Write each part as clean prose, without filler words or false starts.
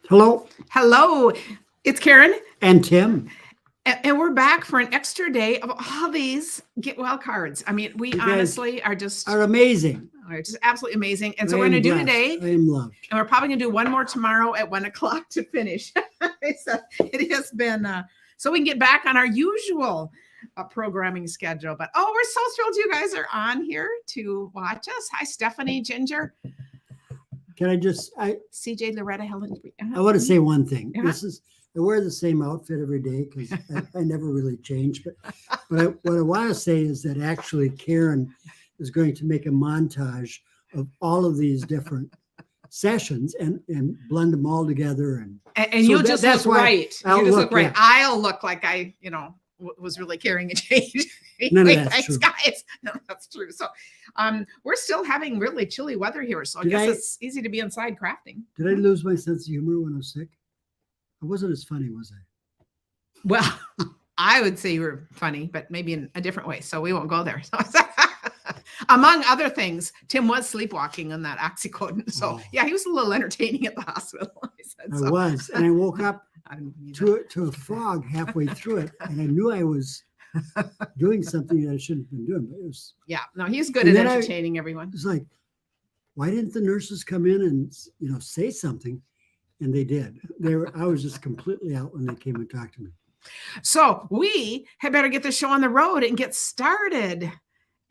Hello. Hello, it's Karen. And Tim. And we're back for an extra day of all these get well cards. I mean, we honestly are amazing. Are just absolutely amazing. And so we're going to do today. I am loved. And we're probably going to do one more tomorrow at 1:00 to finish. So it has been, so we can get back on our usual programming schedule. But we're so thrilled you guys are on here to watch us. Hi, Stephanie, Ginger. Can I CJ, Loretta, Helen. I want to say one thing. Uh-huh. I wear the same outfit every day because I never really change. But what I want to say is that actually Karen is going to make a montage of all of these different sessions and blend them all together. And so you'll just look right. You just look right. Yeah. I'll look like I, was really carrying a change. None of that's true. Guys. No, that's true. So we're still having really chilly weather here. So I guess it's easy to be inside crafting. Did I lose my sense of humor when I was sick? I wasn't as funny, was I? Well, I would say you were funny, but maybe in a different way. So we won't go there. Among other things, Tim was sleepwalking on that oxycodone. So yeah, he was a little entertaining at the hospital. I was, and I woke up to a frog halfway through it, and I knew I was doing something that I shouldn't have been doing. But it was he's good at entertaining everyone. It's like, why didn't the nurses come in and say something? And they did. I was just completely out when they came and talked to me. So we had better get the show on the road and get started.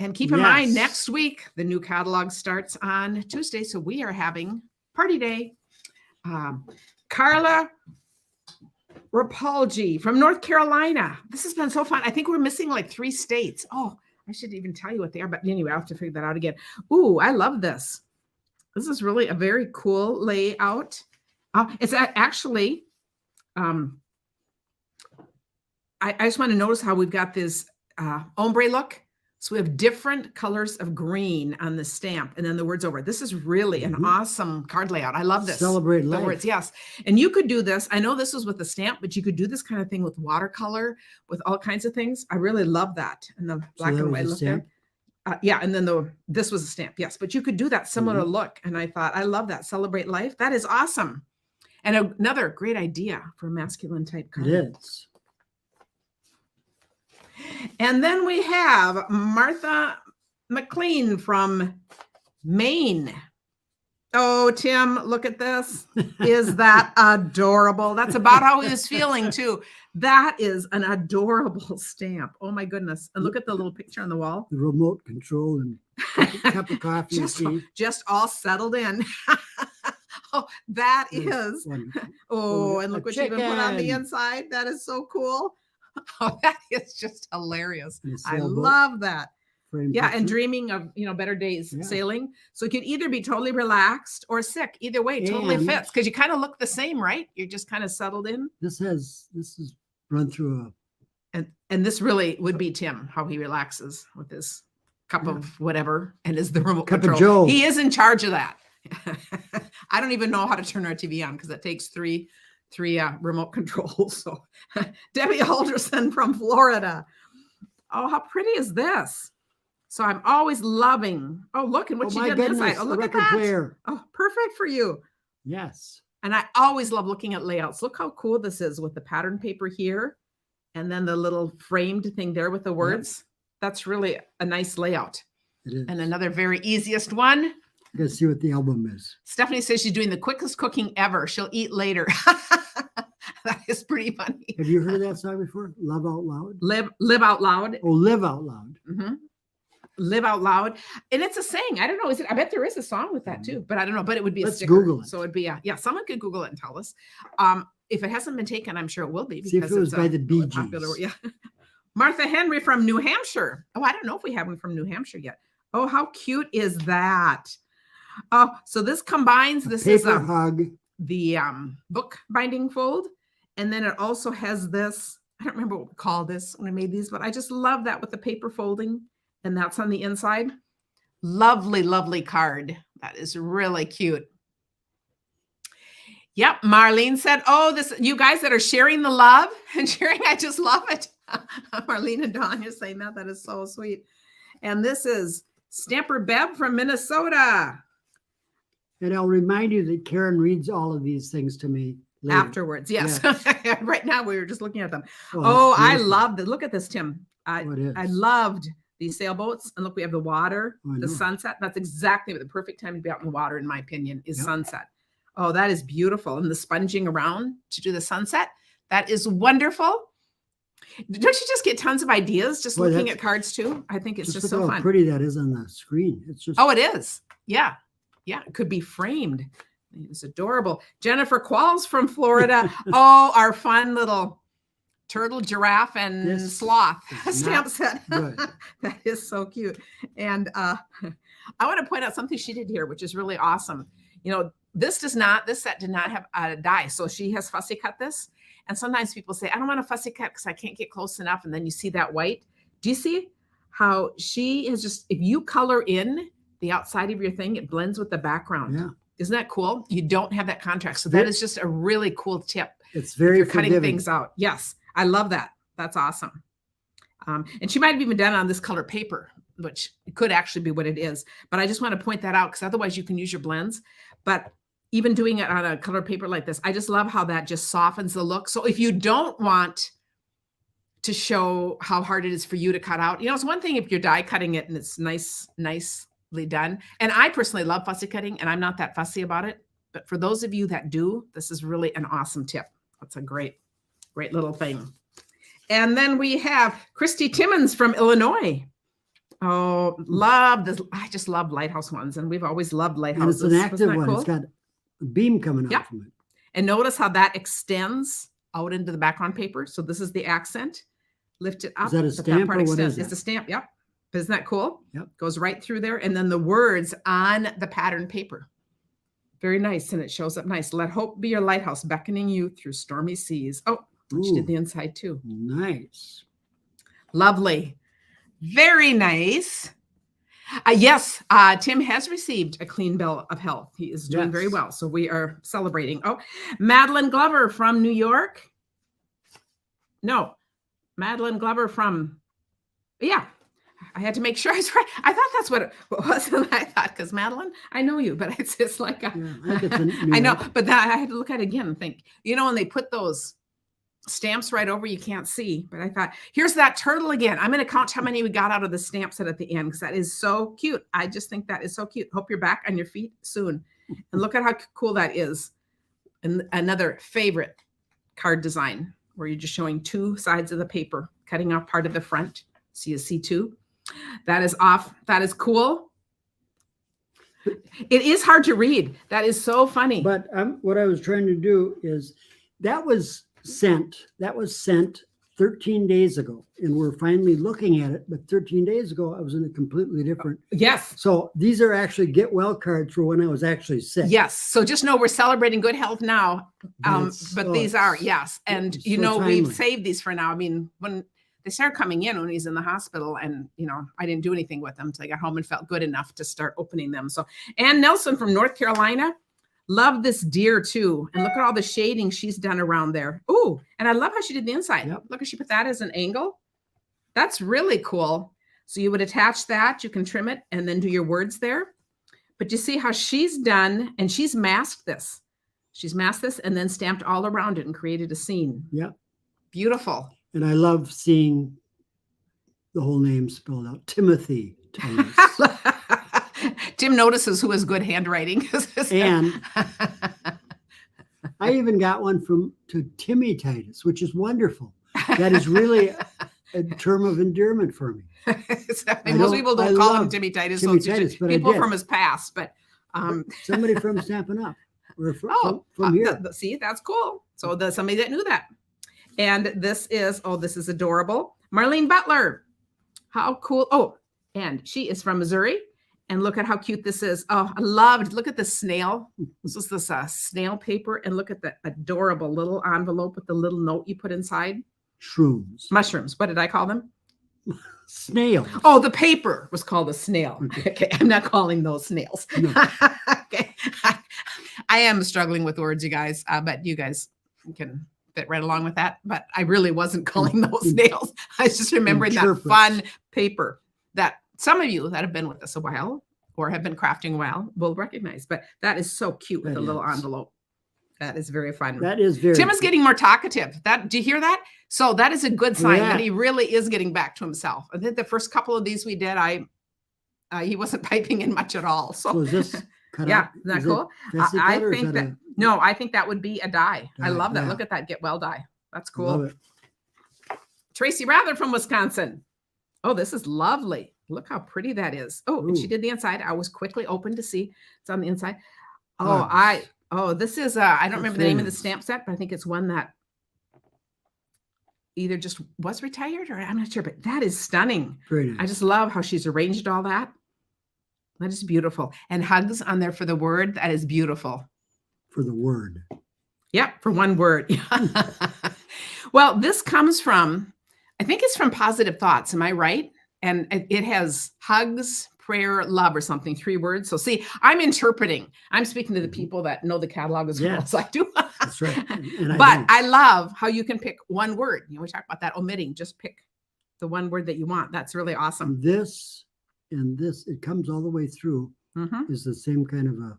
And keep in mind, next week, the new catalog starts on Tuesday. So we are having party day. Carla Rapalji from North Carolina. This has been so fun. I think we're missing like 3 states. Oh, I should even tell you what they are. But anyway, I'll have to figure that out again. Ooh, I love this. This is really a very cool layout. It's actually, I just want to notice how we've got this ombre look. So we have different colors of green on the stamp and then the words over it. This is really an awesome card layout. I love this. Celebrate life. The words, yes. And you could do this. I know this was with the stamp, but you could do this kind of thing with watercolor, with all kinds of things. I really love that. And the black and white look there. And then this was a stamp. Yes, but you could do that similar look. And I thought, I love that. Celebrate life. That is awesome. And another great idea for a masculine type card. It is. And then we have Martha Mclean from Maine. Oh, Tim, look at this. Is that adorable? That's about how he was feeling too. That is an adorable stamp. Oh my goodness. And look at the little picture on the wall. The remote control and cup of coffee. just all settled in. Oh, that is. Oh, and look what you even put on the inside. That is so cool. Oh, that is just hilarious. I love that. And dreaming of, better days sailing. So it could either be totally relaxed or sick. Either way, totally fits because you kind of look the same, right? You're just kind of settled in. This is run through and this really would be Tim, how he relaxes with his cup of whatever and is the remote cup control. Of Joe. He is in charge of that. I don't even know how to turn our TV on because it takes three remote controls. So Debbie Alderson from Florida. Oh, how pretty is this? So I'm always loving. Oh, look at what she did inside. Oh, look at that. Player. Oh, perfect for you. Yes. And I always love looking at layouts. Look how cool this is with the pattern paper here. And then the little framed thing there with the words. Yep. That's really a nice layout. It is. And another very easiest one. Let's see what the album is. Stephanie says she's doing the quickest cooking ever. She'll eat later. That is pretty funny. Have you heard that song before? Love Out Loud? Live Out Loud. Oh, Live Out Loud. Mm-hmm. Live Out Loud. And it's a saying. I don't know. I bet there is a song with that too, but I don't know. But it would be a sticker. Google it. So it'd be someone could Google it and tell us. If it hasn't been taken, I'm sure it will be. Because see if it was by the Bee Gees. Popular, Martha Henry from New Hampshire. Oh, I don't know if we have one from New Hampshire yet. Oh, how cute is that? Oh, so this combines, this is the book binding fold. And then it also has this, I don't remember what we called this when I made these, but I just love that with the paper folding. And that's on the inside. Lovely, lovely card. That is really cute. Yep, Marlene said, oh, you guys that are sharing the love and sharing, I just love it. Marlene and Dawn, you're saying that. That is so sweet. And this is Stamper Bev from Minnesota. And I'll remind you that Karen reads all of these things to me later. Afterwards, yes. Right now we were just looking at them. Oh, Oh, that's I beautiful. loved it. Look at this, Tim. What is? I loved these sailboats. And look, we have the water, Oh, I the know. sunset. That's exactly the perfect time to be out in the water, in my opinion, is Yep. sunset. Oh, that is beautiful. And the sponging around to do the sunset. That is wonderful. Don't you just get tons of ideas just Boy, looking at cards too? I think it's just look so how fun. pretty that is on the screen. It's just Oh, it is. Yeah. Yeah. It could be framed. It's adorable. Jennifer Qualls from Florida. Oh, our fun little turtle, giraffe, and This sloth is stamp not set. good. That is so cute. And I want to point out something she did here, which is really awesome. You know, this set did not have a die. So she has fussy cut this. And sometimes people say, I don't want to fussy cut because I can't get close enough. And then you see that white. Do you see how she is just, if you color in the outside of your thing, it blends with the background. Yeah. Isn't that cool? You don't have that contrast. So that is just a really cool tip. It's very You're cutting forgiving. things out. Yes. I love that. That's awesome. And she might have even done it on this color paper, which could actually be what it is. But I just want to point that out because otherwise you can use your blends. But even doing it on a color paper like this, I just love how that just softens the look. So if you don't want to show how hard it is for you to cut out, you know, it's one thing if you're die cutting it and it's nicely done. And I personally love fussy cutting and I'm not that fussy about it. But for those of you that do, this is really an awesome tip. That's a great little thing. And then we have Christy Timmons from Illinois. Oh, love this. I just love lighthouse ones. And we've always loved lighthouses. And it's an active one. Cool? It's got a beam coming out from it. And notice how that extends out into the background paper. So this is the accent. Lift it up. Is that a stamp or what is that? It's a stamp. Yep. Isn't that cool? Yep. Goes right through there. And then the words on the pattern paper. Very nice. And it shows up nice. Let hope be your lighthouse, beckoning you through stormy seas. Oh, she did the inside too. Nice. Lovely. Very nice. Yes, Tim has received a clean bill of health. He is doing very well. So we are celebrating. Oh, Madeline Glover from New York. No, Madeline Glover from, yeah. I had to make sure I was right. I thought that's what it was. And I thought, because Madeline, I know you, but it's just like, I know, but that I had to look at it again and think, you know, when they put those stamps right over, you can't see. But I thought, here's that turtle again. I'm going to count how many we got out of the stamp set at the end because that is so cute. I just think that is so cute. Hope you're back on your feet soon. And look at how cool that is. And another favorite card design where you're just showing two sides of the paper, cutting off part of the front. So you see two. That is off. That is cool. It is hard to read. That is so funny. But what I was trying to do is that was sent 13 days ago. And we're finally looking at it. But 13 days ago, I was in a completely different. Yes. So these are actually get well cards for when I was actually sick. Yes. So just know we're celebrating good health now. But these are, yes. And, you know, we've saved these for now. I mean, when they started coming in when he's in the hospital and, you know, I didn't do anything with them until I got home and felt good enough to start opening them. So Ann Nelson from North Carolina, love this deer too. And look at all the shading she's done around there. Ooh, and I love how she did the inside. Yep. Look, she put that as an angle. That's really cool. So you would attach that, you can trim it and then do your words there. But you see how she's done, and she's masked this. She's masked this and then stamped all around it and created a scene. Yep. Beautiful. And I love seeing the whole name spelled out. Timothy Thomas. Tim notices who has good handwriting. And I even got one to Timmy Titus, which is wonderful. That is really a term of endearment for me. Most people don't call him Timmy Titus. Timmy Titus, but people from his past. But somebody from Stampin' Up. Or from here. See, that's cool. So somebody that knew that. And this is adorable. Marlene Butler. How cool. Oh, and she is from Missouri. And look at how cute this is. Oh, I loved. Look at the snail. This is this snail paper. And look at the adorable little envelope with the little note you put inside. Shrooms. Mushrooms. What did I call them? Snails. Oh, the paper was called a snail. Okay. I'm not calling those snails. No. Okay. I am struggling with words, you guys, but you guys can fit right along with that. But I really wasn't calling those snails. I was just remembering that fun paper that some of you that have been with us a while or have been crafting a while will recognize. But that is so cute with the little envelope. That is very fun. That is very Tim is getting more talkative. Do you hear that? So that is a good sign Yeah. that he really is getting back to himself. I think the first couple of these we did, he wasn't piping in much at all. So is this cut yeah, out? isn't that Is it cool? Fessy I cut, or is think that, a- no, I think that would be a die. I Die, love that. yeah. Look at that get well die. That's I love cool. it. Tracy Rather from Wisconsin. Oh, this is lovely. Look how pretty that is. Oh, and she Ooh. did the inside. I was quickly open to see it's on the inside. This is I don't remember the name of the stamp set, but I think it's one that either just was retired or I'm not sure, but that is stunning. Very nice. I just love how she's arranged all that. That is beautiful. And hugs on there for the word. That is beautiful. For the word. Yep, for one word. Well, this comes from, I think it's from Positive Thoughts. Am I right? And it has hugs, prayer, love, or something, 3 words. So see, I'm interpreting. I'm speaking to the people that know the catalog as well as I do. That's right. But I love how you can pick one word. We talk about that omitting. Just pick the one word that you want. That's really awesome. This and this, it comes all the way through, is the same kind of a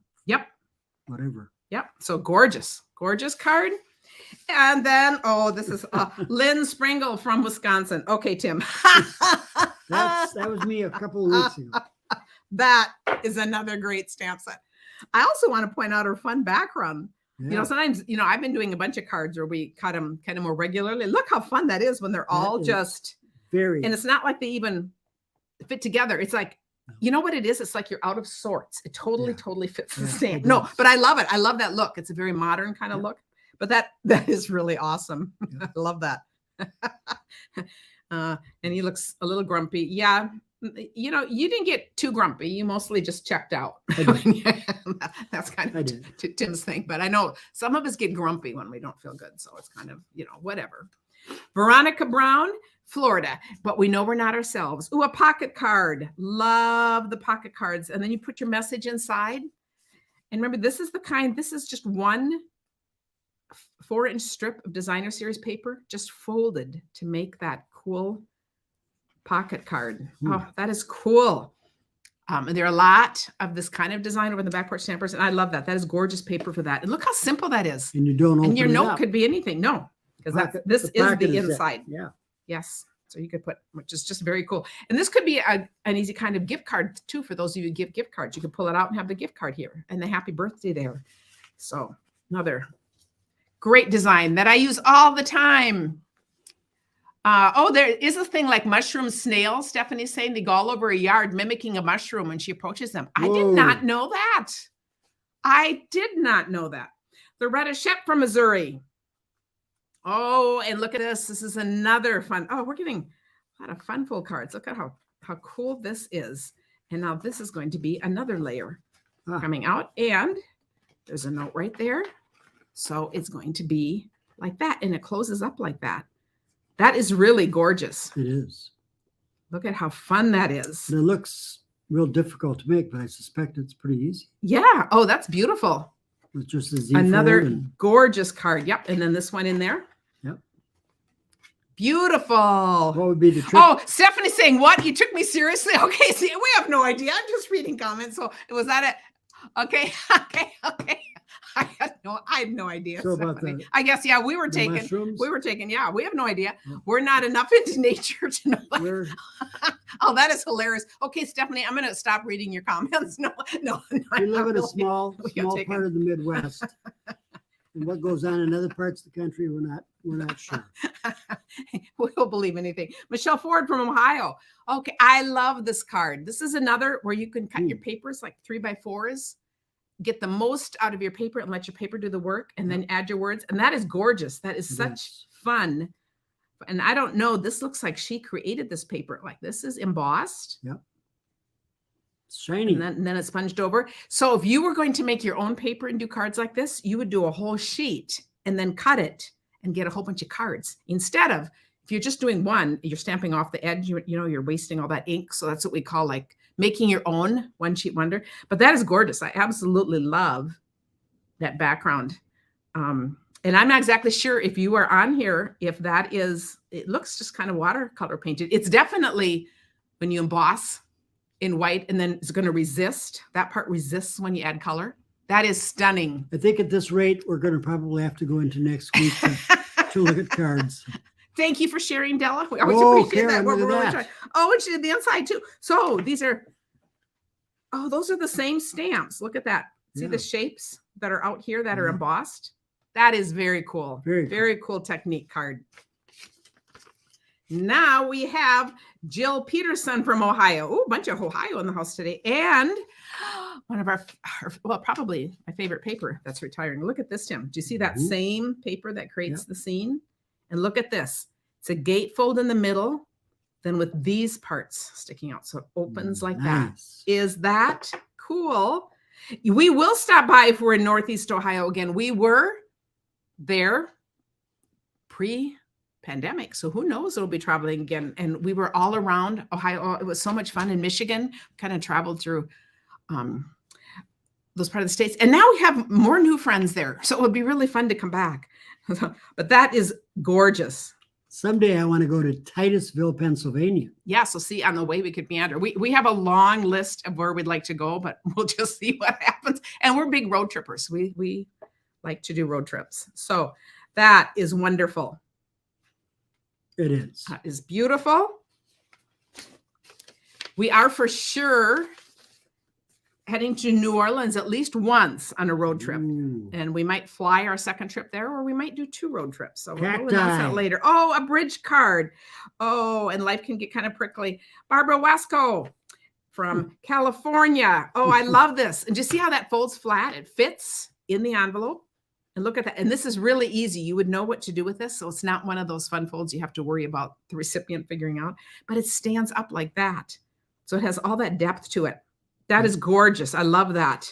whatever. Yep. So gorgeous card. And then, this is Lynn Springle from Wisconsin. Okay, Tim. That was me a couple of weeks ago. That is another great stamp set. I also want to point out her fun background. Yeah. Sometimes, I've been doing a bunch of cards where we cut them kind of more regularly. Look how fun that is when they're all just very. And it's not like they even fit together. It's like, you know what it is? It's like you're out of sorts. It totally fits the stamp. No, but I love it. I love that look. It's a very modern kind of look. But that is really awesome. I love that. And he looks a little grumpy. Yeah. You didn't get too grumpy. You mostly just checked out. That's kind of Tim's thing. But I know some of us get grumpy when we don't feel good. So it's kind of, whatever. Veronica Brown, Florida. But we know we're not ourselves. Ooh, a pocket card. Love the pocket cards. And then you put your message inside. And remember, this is just one 4-inch strip of designer series paper, just folded to make that cool pocket card. Oh, that is cool. And there are a lot of this kind of design over the back porch stampers, and I love that. That is gorgeous paper for that. And look how simple that is. And you don't open and your it note up. could be anything. No, because this is the inside. Yeah. Yes. So you could put, which is just very cool. And this could be an easy kind of gift card too for those of you who give gift cards. You could pull it out and have the gift card here and the happy birthday there. So another great design that I use all the time. There is a thing like mushroom snails. Stephanie's saying they go all over a yard mimicking a mushroom when she approaches them. Whoa. I did not know that. I did not know that. Loretta Shep from Missouri. Oh, and look at this. This is another fun. Oh, we're getting a lot of funful cards. Look at how cool this is. And now this is going to be another layer coming out. And there's a note right there. So it's going to be like that. And it closes up like that. That is really gorgeous. It is. Look at how fun that is. And it looks real difficult to make, but I suspect it's pretty easy. Yeah. Oh, that's beautiful. It's just a Z Another gorgeous card. Yep. And then this one in there. Yep. Beautiful. What would be the trick? Oh, Stephanie's saying, what? You took me seriously? Okay. See, we have no idea. I'm just reading comments. So was that it? Okay. Okay. I had no idea. So about I guess, yeah, we were taking, yeah, we have no idea. We're not enough into nature to know. Oh, that is hilarious. Okay, Stephanie, I'm going to stop reading your comments. No. We live in a small part of the Midwest. And what goes on in other parts of the country, we're not sure. We'll believe anything. Michelle Ford from Ohio. Okay, I love this card. This is another where you can cut your papers like 3x4s. Get the most out of your paper and let your paper do the work and then add your words. And that is gorgeous. That is such fun. And I don't know, this looks like she created this paper. Like this is embossed. Yep. It's shiny. And then it's sponged over. So if you were going to make your own paper and do cards like this, you would do a whole sheet and then cut it and get a whole bunch of cards. Instead of, if you're just doing one, you're stamping off the edge, you're wasting all that ink. So that's what we call like making your own one sheet wonder. But that is gorgeous. I absolutely love that background. And I'm not exactly sure if you are on here, if that is, it looks just kind of watercolor painted. It's definitely when you emboss in white and then it's going to resist. That part resists when you add color. That is stunning. I think at this rate, we're going to probably have to go into next week to look at cards. Thank you for sharing, Della. We always appreciate Karen, that. We're look at really that. trying. Oh, and she did the inside too. So these are, those are the same stamps. Look at that. See the shapes that are out here that are embossed? That is very cool. Very cool technique card. Now we have Jill Peterson from Ohio. Oh, a bunch of Ohio in the house today. And one of our well, probably my favorite paper that's retiring. Look at this, Tim. Do you see that same paper that creates the scene? And look at this. It's a gatefold in the middle, then with these parts sticking out. So it opens like that. Is that cool? We will stop by if we're in Northeast Ohio again. We were there pre-pandemic, so who knows, we'll be traveling again. And we were all around Ohio. It was so much fun. In Michigan, kind of traveled through those part of the states, and now we have more new friends there, so it would be really fun to come back. But that is gorgeous. Someday I want to go to Titusville, Pennsylvania. Yeah, so see, on the way we could meander. We have a long list of where we'd like to go, but we'll just see what happens. And we're big road trippers. We like to do road trips. So that is wonderful. It is. That is beautiful. We are for sure heading to New Orleans at least once on a road trip. Ooh. And we might fly our second trip there, or we might do 2 road trips. So we'll announce Cacti. that later. Oh, a bridge card. Oh, and life can get kind of prickly. Barbara Wasco from California. Oh, I love this. And just see how that folds flat? It fits in the envelope. And look at that. And this is really easy. You would know what to do with this. So it's not one of those fun folds you have to worry about the recipient figuring out, but it stands up like that. So it has all that depth to it. That is gorgeous. I love that.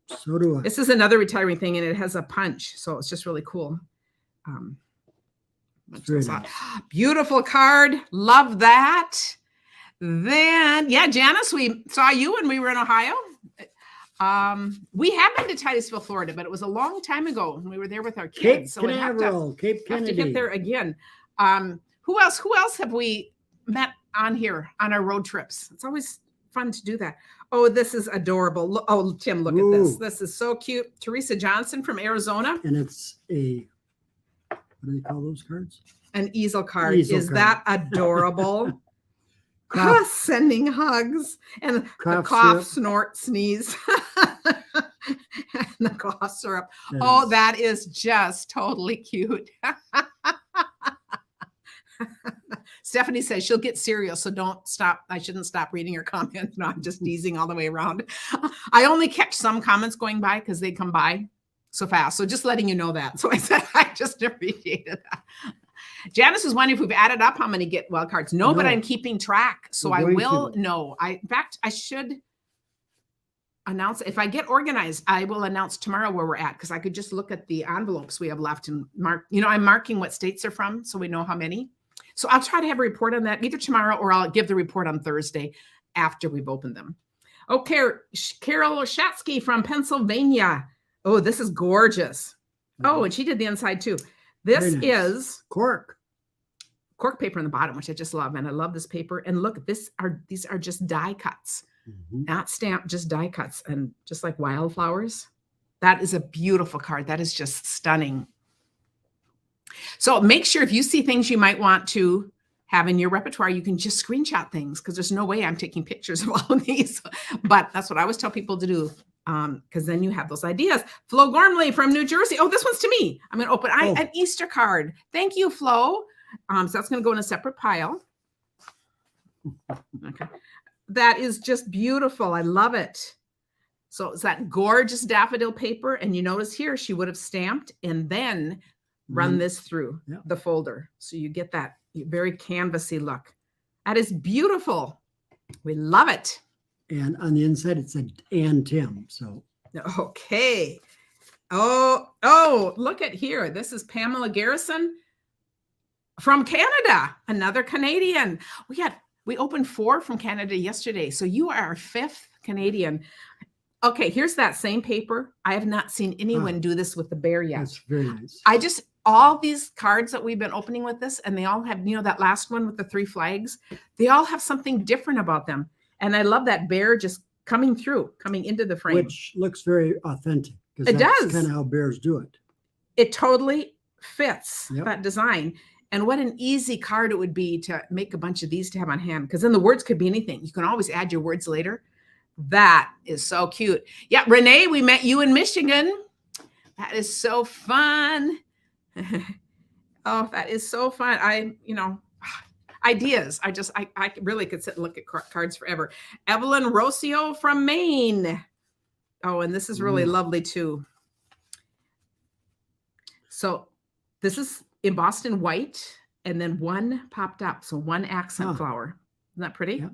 So do I. This is another retiring thing, and it has a punch. So it's just really cool. Beautiful card. Love that. Then, yeah, Janice, we saw you when we were in Ohio. We have been to Titusville, Florida, but it was a long time ago when we were there with our kids. Cape Canaveral, Cape Kennedy. Have to get there again. Who else have we met on here on our road trips? It's always fun to do that. Oh, this is adorable. Oh, Tim, look at this. This is so cute. Teresa Johnson from Arizona. And it's a, what do they call those cards? An easel card. Is that adorable? Sending hugs and the cough, snort, sneeze. And the cough syrup. That is just totally cute. Stephanie says she'll get cereal, so don't stop. I shouldn't stop reading her comments. No, I'm just teasing all the way around. I only catch some comments going by because they come by so fast. So just letting you know that. So I said I just appreciated that. Janice is wondering if we've added up how many get wild cards. No, but I'm keeping track. So I will know. In fact, I should announce, if I get organized, I will announce tomorrow where we're at, because I could just look at the envelopes we have left and mark, I'm marking what states they're from so we know how many. So I'll try to have a report on that either tomorrow, or I'll give the report on Thursday after we've opened them. Okay, Carol Oshatsky from Pennsylvania. Oh, this is gorgeous. Oh, and she did the inside too. This is cork paper on the bottom, which I just love. And I love this paper. And look, these are just die cuts, not stamped, just die cuts. And just like wildflowers, that is a beautiful card. That is just stunning. So make sure if you see things you might want to have in your repertoire, you can just screenshot things, because there's no way I'm taking pictures of all of these. But that's what I always tell people to do, because then you have those ideas. Flo Gormley from New Jersey. Oh, this one's to me. I'm going to open an Easter card. Thank you, Flo. So that's going to go in a separate pile. Okay. That is just beautiful. I love it. So it's that gorgeous daffodil paper. And you notice here, she would have stamped and then run this through the folder. So you get that very canvassy look. That is beautiful. We love it. And on the inside, it said "and Tim." So okay. Oh, look at here. This is Pamela Garrison from Canada, another Canadian. We opened 4 from Canada yesterday. So you are our 5th Canadian. Okay, here's that same paper. I have not seen anyone do this with the bear yet. That's very nice. All these cards that we've been opening with this, and they all have, that last one with the 3 flags, they all have something different about them. And I love that bear just coming into the frame. Which looks very authentic. It That's does. kind of how bears do it. It totally fits Yep. that design. And what an easy card it would be to make a bunch of these to have on hand, because then the words could be anything. You can always add your words later. That is so cute. Yeah, Renee, we met you in Michigan. That is so fun. Oh, that is so fun. Ideas. I really could sit and look at cards forever. Evelyn Rocio from Maine. Oh, and this is really lovely too. So this is embossed in white, and then one popped up. So one accent flower. Isn't that pretty? Yeah.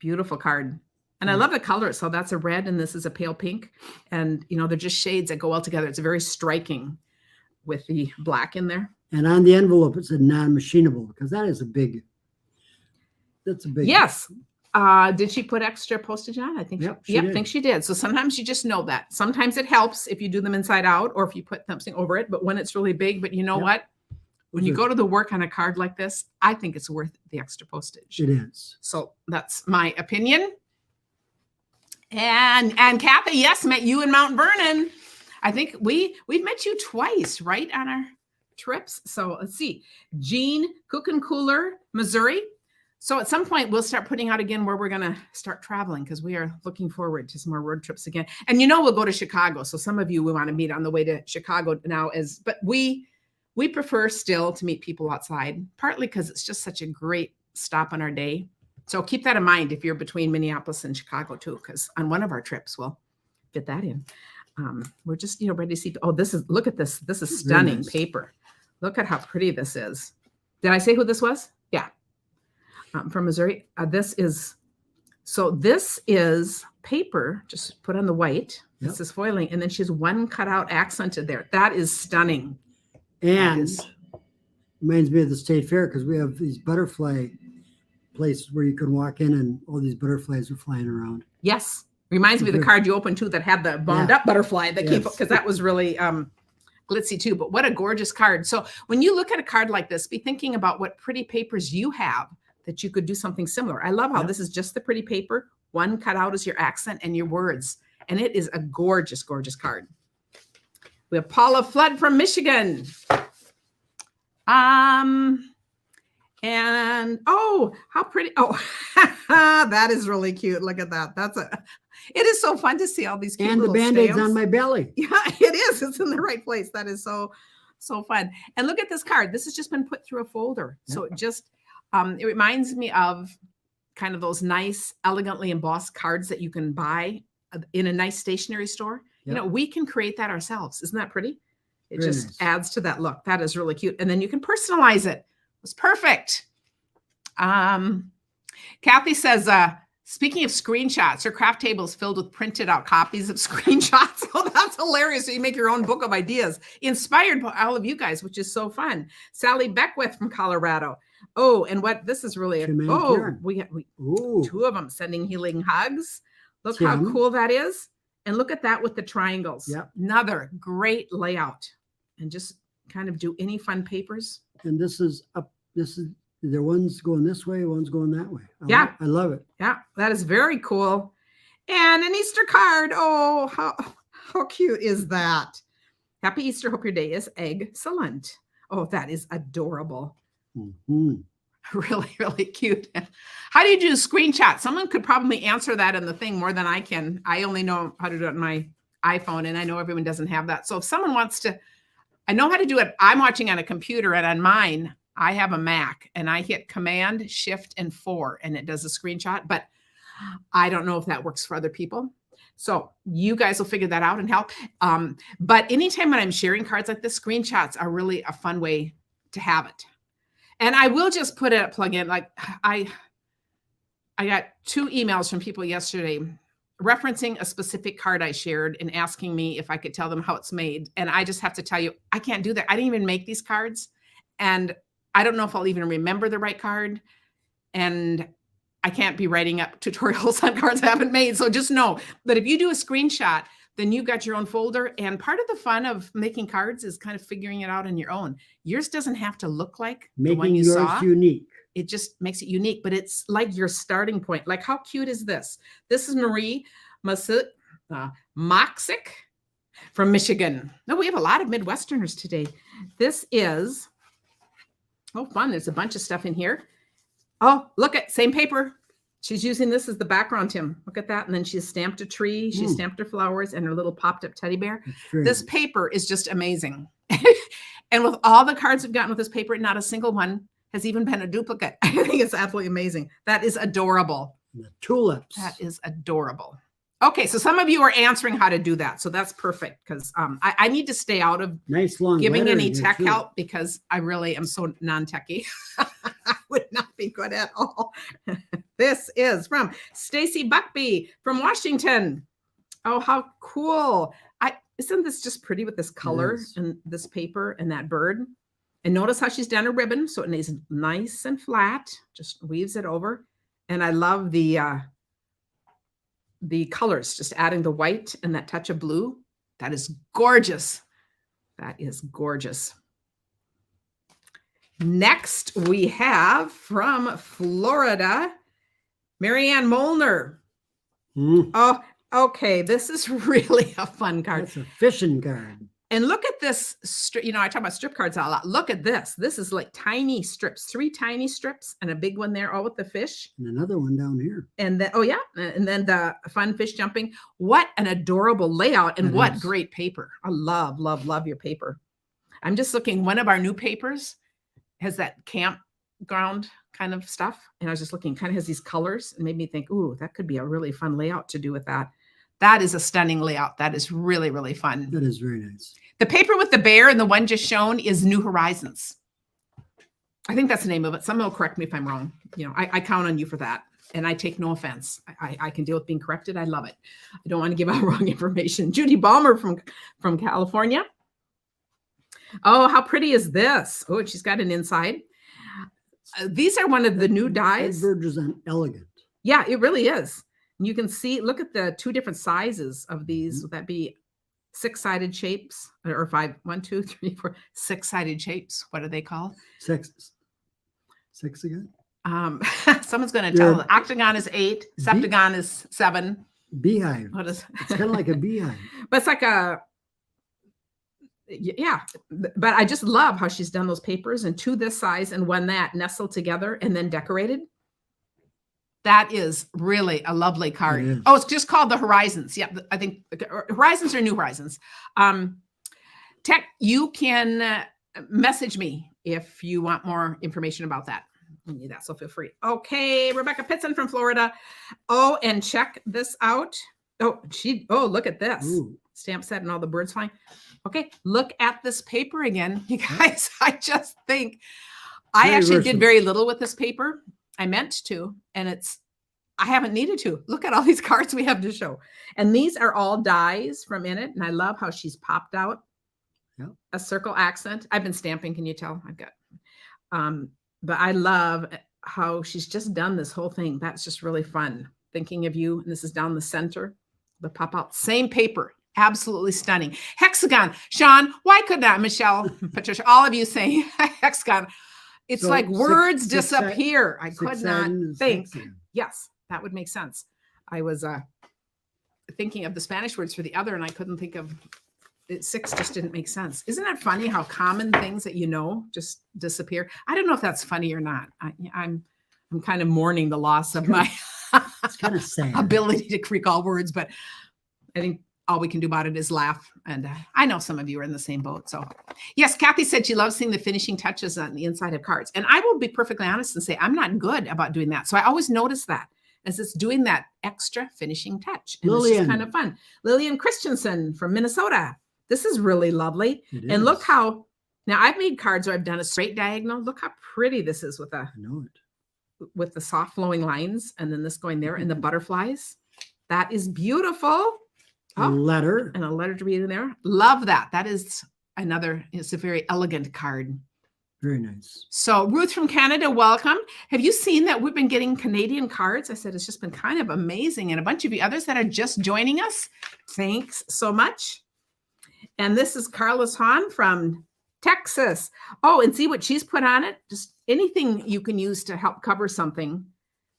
Beautiful card. And I love the color. So that's a red, and this is a pale pink. And, they're just shades that go well together. It's very striking with the black in there. And on the envelope, it said non-machinable, because that's a big. Yes. Did she put extra postage on? I think I think she did. So sometimes you just know that. Sometimes it helps if you do them inside out or if you put something over it. But when it's really big, but you know what? When you go to the work on a card like this, I think it's worth the extra postage. It is. So that's my opinion. And Kathy, yes, met you in Mount Vernon. I think we've met you twice, right, on our trips. So let's see. Jean, Cook and Cooler, Missouri. So at some point, we'll start putting out again where we're going to start traveling, because we are looking forward to some more road trips again. And we'll go to Chicago. So some of you we want to meet on the way to Chicago now. But we prefer still to meet people outside, partly because it's just such a great stop on our day. So keep that in mind if you're between Minneapolis and Chicago too, because on one of our trips, we'll fit that in. We're just, ready to see. Oh, look at this. This is stunning paper. Look at how pretty this is. Did I say who this was? Yeah. From Missouri. This is paper, just put on the white. Yep. This is foiling. And then she has one cutout accented there. That is stunning. And reminds me of the state fair, because we have these butterfly places where you can walk in and all these butterflies are flying around. Yes. Reminds me of the card you opened too that had the bound up butterfly that came up, because that was really glitzy too. But what a gorgeous card. So when you look at a card like this, be thinking about what pretty papers you have that you could do something similar. I love how this is just the pretty paper. One cut out is your accent and your words. And it is a gorgeous, gorgeous card. We have Paula Flood from Michigan. And how pretty. Oh, that is really cute. Look at that. It is so fun to see all these cute and the Band-Aids on my belly. Yeah, it is. It's in the right place. That is so fun. And look at this card. This has just been put through a folder. Yep. So it just, it reminds me of kind of those nice, elegantly embossed cards that you can buy in a nice stationery store. Yep. We can create that ourselves. Isn't that pretty? It very just nice. Adds to that look. That is really cute. And then you can personalize it. It's perfect. Kathy says, speaking of screenshots, her craft table is filled with printed out copies of screenshots. Oh, that's hilarious. So you make your own book of ideas inspired by all of you guys, which is so fun. Sally Beckwith from Colorado. Oh, and this is really, we two of them sending healing hugs. Look how cool that is. And look at that with the triangles. Yep. Another great layout. And just kind of do any fun papers. And this is there one's going this way, one's going that way. I love it. Yeah, that is very cool. And an Easter card. Oh, how cute is that? Happy Easter. Hope your day is excellent. Oh, that is adorable. Mm-hmm. Really, really cute. How do you do screenshots? Someone could probably answer that in the thing more than I can. I only know how to do it on my iPhone, and I know everyone doesn't have that. So if someone wants to, I know how to do it. I'm watching on a computer, and on mine, I have a Mac, and I hit Command, Shift, and 4, and it does a screenshot. But I don't know if that works for other people. So you guys will figure that out and help. But anytime when I'm sharing cards like this, screenshots are really a fun way to have it. And I will just put a plug in. Like I got 2 emails from people yesterday referencing a specific card I shared and asking me if I could tell them how it's made. And I just have to tell you, I can't do that. I didn't even make these cards. And I don't know if I'll even remember the right card. And I can't be writing up tutorials on cards I haven't made. So just know that if you do a screenshot, then you've got your own folder. And part of the fun of making cards is kind of figuring it out on your own. Yours doesn't have to look like the one you saw. Making yours unique. it just makes it unique, but it's like your starting point. Like, how cute is this? This is Marie Moxick from Michigan. No, we have a lot of Midwesterners today. This is, oh, fun. There's a bunch of stuff in here. Oh, look at same paper. She's using this as the background, Tim. Look at that. And then she stamped a tree. She stamped her flowers and her little popped up teddy bear. This paper is just amazing. And with all the cards we've gotten with this paper, not a single one has even been a duplicate. I think it's absolutely amazing. That is adorable. The tulips. That is adorable. Okay, so some of you are answering how to do that. So that's perfect because I need to stay out of nice long giving any tech help because I really am so non-techy. I would not be good at all. This is from Stacy Buckby from Washington. Oh, how cool. Isn't this just pretty with this color and this paper and that bird? And notice how she's done a ribbon. So it is nice and flat, just weaves it over. And I love the colors, just adding the white and that touch of blue. That is gorgeous. That is gorgeous. Next, we have from Florida, Marianne Molnar. Oh, okay. This is really a fun card. That's a fishing card. And look at this. I talk about strip cards a lot. Look at this. This is like tiny strips, 3 tiny strips and a big one there, all with the fish. And another one down here. And then, and then the fun fish jumping. What an adorable layout and what great paper. I love, love, love your paper. I'm just looking. One of our new papers has that campground kind of stuff. And I was just looking, kind of has these colors and made me think, ooh, that could be a really fun layout to do with that. That is a stunning layout. That is really, really fun. That is very nice. The paper with the bear and the one just shown is New Horizons. I think that's the name of it. Someone will correct me if I'm wrong. I count on you for that. And I take no offense. I can deal with being corrected. I love it. I don't want to give out wrong information. Judy Balmer from California. Oh, how pretty is this? Oh, she's got an inside. These are one of the new dies. That verges on elegant. Yeah, it really is. You can see, look at the 2 different sizes of these. Would that be 6-sided shapes or 5? 1, 2, 3, 4, 6-sided shapes. What are they called? 6 again? Someone's going to tell. Octagon is 8. Septagon is 7. Beehive. What is? It's kind of like a beehive. But it's like yeah. But I just love how she's done those papers and 2 this size and 1 that nestled together and then decorated. That is really a lovely card. Oh, it's just called the Horizons. Yeah, I think Horizons or New Horizons. Tech, you can message me if you want more information about that. I need that, so feel free. Okay, Rebecca Pitzen from Florida. Oh, and check this out. Oh, look at this. Ooh. Stamp set and all the birds flying. Okay, look at this paper again. You guys, I just think I actually did very little with this paper. I meant to, and I haven't needed to. Look at all these cards we have to show. And these are all dies from in it. And I love how she's popped out a circle accent. I've been stamping, can you tell? I've got, but I love how she's just done this whole thing. That's just really fun. Thinking of you, and this is down the center, the pop out, same paper. Absolutely stunning. Hexagon. Sean, why could not? Michelle, Patricia, all of you saying hexagon. It's so like words disappear. I could not think. Yes, that would make sense. I was thinking of the Spanish words for the other, and I couldn't think of it. 6 just didn't make sense. Isn't that funny how common things that just disappear? I don't know if that's funny or not. I'm kind of mourning the loss of my it's kind of sad ability to recall words, but I think all we can do about it is laugh. And I know some of you are in the same boat. So yes, Kathy said she loves seeing the finishing touches on the inside of cards. And I will be perfectly honest and say, I'm not good about doing that. So I always notice that as it's doing that extra finishing touch. And it's just kind of fun. Lillian Christensen from Minnesota. This is really lovely. And look how, now I've made cards where I've done a straight diagonal. Look how pretty this is with with the soft flowing lines. And then this going there and the butterflies. That is beautiful. A letter. And a letter to read in there. Love that. That is it's a very elegant card. Very nice. So Ruth from Canada, welcome. Have you seen that we've been getting Canadian cards? I said, it's just been kind of amazing. And a bunch of you others that are just joining us. Thanks so much. And this is Carlos Hahn from Texas. Oh, and see what she's put on it? Just anything you can use to help cover something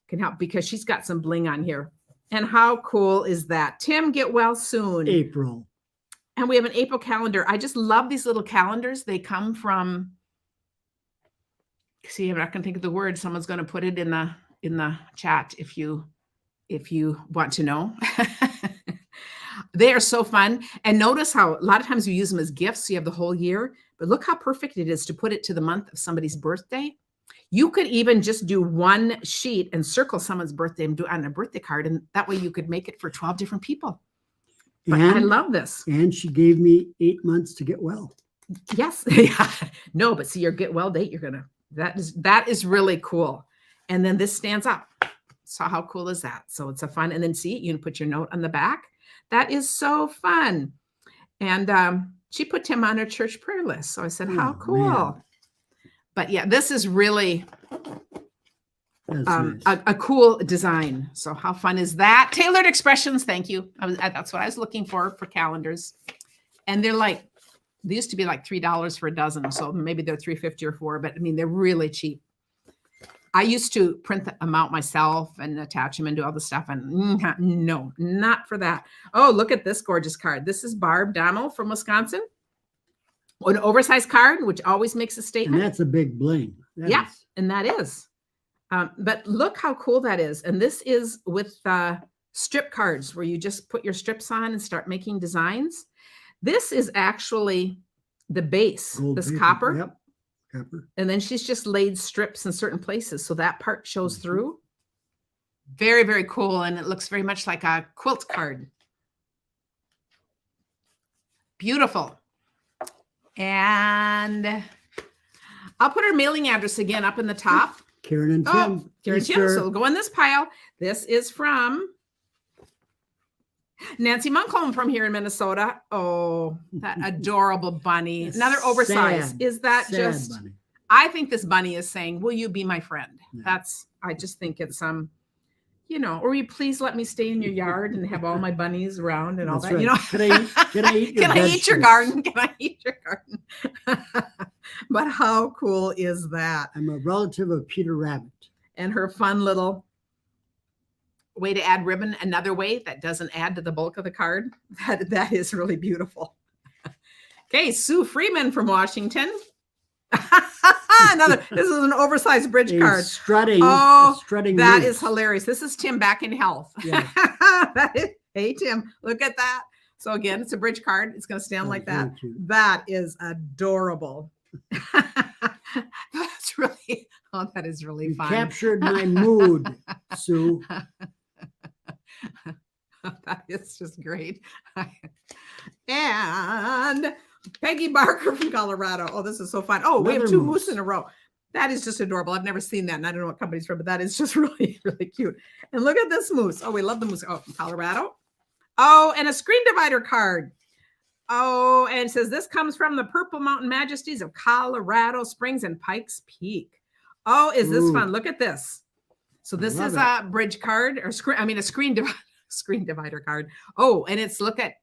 can help, because she's got some bling on here. And how cool is that? Tim, get well soon. April. And we have an April calendar. I just love these little calendars. They come from, see, I'm not going to think of the word. Someone's going to put it in the chat if you want to know. They are so fun. And notice how a lot of times we use them as gifts. So you have the whole year, but look how perfect it is to put it to the month of somebody's birthday. You could even just do one sheet and circle someone's birthday and do it on a birthday card. And that way you could make it for 12 different people. But I love this. And she gave me 8 months to get well. Yes. Yeah. No, but see, your get well date, that is really cool. And then this stands up. So how cool is that? So it's a fun, and then see, you can put your note on the back. That is so fun. And she put Tim on her church prayer list. So I said, how cool. Man. But yeah, this is really nice. a cool design. So how fun is that? Tailored expressions. Thank you. That's what I was looking for calendars. And they're like, they used to be like $3 for a dozen. So maybe they're $3.50 or $4, but I mean, they're really cheap. I used to print them out myself and attach them and do all the stuff. And no, not for that. Oh, look at this gorgeous card. This is Barb Damo from Wisconsin. An oversized card, which always makes a statement. And that's a big bling. And that is. But look how cool that is. And this is with strip cards where you just put your strips on and start making designs. This is actually the base, Gold this paper. copper. Yep. Copper. And then she's just laid strips in certain places. So that part shows through. Very, very cool. And it looks very much like a quilt card. Beautiful. And I'll put her mailing address again up in the top. Karen and Tim. Karen and Tim. So we'll go in this pile. This is from Nancy Munkholm from here in Minnesota. Oh, that adorable bunny. Another oversized. Is that just, bunny. I think this bunny is saying, will you be my friend? Yeah. I just think it's or will you please let me stay in your yard and have all my bunnies around and all that? Right. Can I eat your garden? Can I eat your garden? But how cool is that? I'm a relative of Peter Rabbit. And her fun little way to add ribbon, another way that doesn't add to the bulk of the card. That is really beautiful. Okay, Sue Freeman from Washington. This is an oversized bridge card. Strutting. That is hilarious. This is Tim back in health. Yeah. Hey, Tim, look at that. So again, it's a bridge card. It's going to stand like that. That is adorable. That is really fun. Captured my mood, Sue. That is just great. And Peggy Barker from Colorado. Oh, this is so fun. Oh, we have two moose in a row. That is just adorable. I've never seen that, and I don't know what company's from, but that is just really, really cute. And look at this moose. Oh, we love the moose. Oh, from Colorado. Oh, and a screen divider card. Oh, and it says this comes from the Purple Mountain Majesties of Colorado Springs and Pikes Peak. Oh, is this fun? Look at this. So this is a bridge card, or a screen divider card. Oh, and it's look at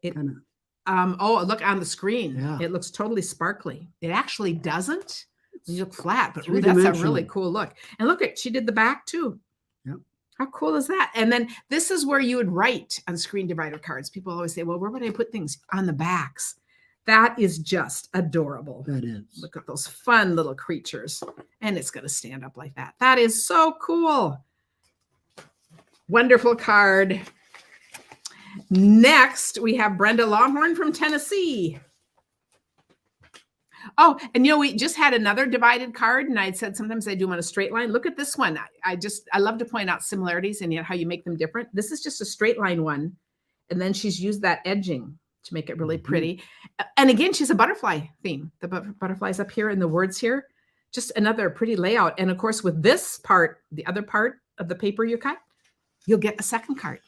it. Look on the screen. Yeah. It looks totally sparkly. It actually doesn't. You look flat, but that's a really cool look. And look at, she did the back too. Yep. How cool is that? And then this is where you would write on screen divider cards. People always say, well, where would I put things? On the backs. That is just adorable. That is. Look at those fun little creatures. And it's going to stand up like that. That is so cool. Wonderful card. Next, we have Brenda Longhorn from Tennessee. Oh, and we just had another divided card, and I had said sometimes I do them on a straight line. Look at this one. I love to point out similarities and how you make them different. This is just a straight line one, and then she's used that edging to make it really pretty. And again, she's a butterfly theme. The butterflies up here and the words here. Just another pretty layout. And of course, with this part, the other part of the paper you cut, you'll get a second card.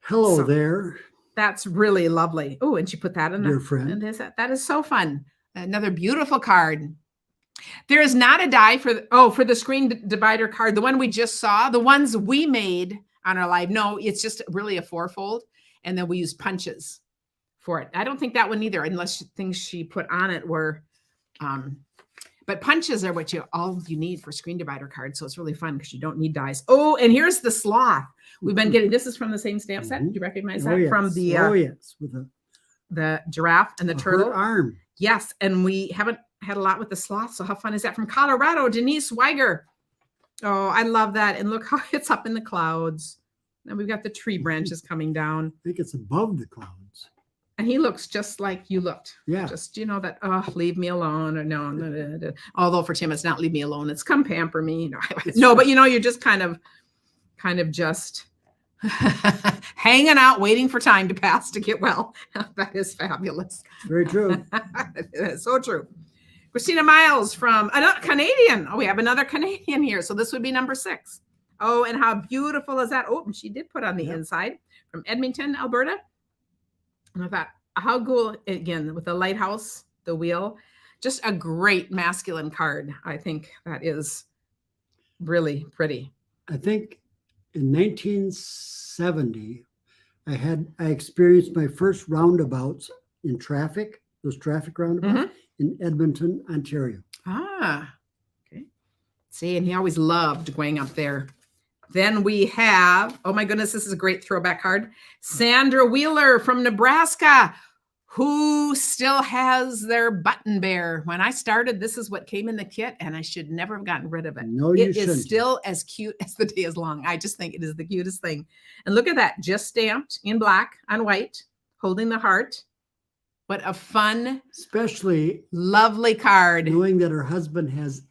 Hello there. That's really lovely. Oh, and she put that in your friend. And that is so fun. Another beautiful card. There is not a die for the screen divider card. The one we just saw, the ones we made on our live. No, it's just really a fourfold. And then we use punches for it. I don't think that one either, unless things she put on it were, but But punches are all you need for screen divider cards. So it's really fun because you don't need dies. Oh, and here's the Sloth. We've been getting, this is from the same stamp set. Do you recognize that? Yes. From the, With the giraffe and the turtle. Arm. Yes. And we haven't had a lot with the Sloth. So how fun is that? From Colorado, Denise Weiger. Oh, I love that. And look how it's up in the clouds. And we've got the tree branches coming down. I think it's above the clouds. And he looks just like you looked. Yeah. Just, that, oh, leave me alone. Or no. Although for Tim, it's not leave me alone. It's come pamper me. No, but you're just kind of just hanging out, waiting for time to pass to get well. That is fabulous. Very true. That's so true. Christina Miles from another Canadian. Oh, we have another Canadian here. So this would be number 6. Oh, and how beautiful is that? Oh, and she did put on the inside from Edmonton, Alberta. And I thought, how cool, again, with the lighthouse, the wheel, just a great masculine card. I think that is really pretty. I think in 1970, I experienced my first roundabouts in traffic, those traffic roundabouts in Edmonton, Ontario. Ah, okay. See, and he always loved going up there. Then we have, oh my goodness, this is a great throwback card. Sandra Wheeler from Nebraska, who still has their button bear. When I started, this is what came in the kit, and I should never have gotten rid of it. No, you shouldn't. It is still as cute as the day is long. I just think it is the cutest thing. And look at that, just stamped in black on white, holding the heart. What a fun, especially lovely card. Knowing that her husband has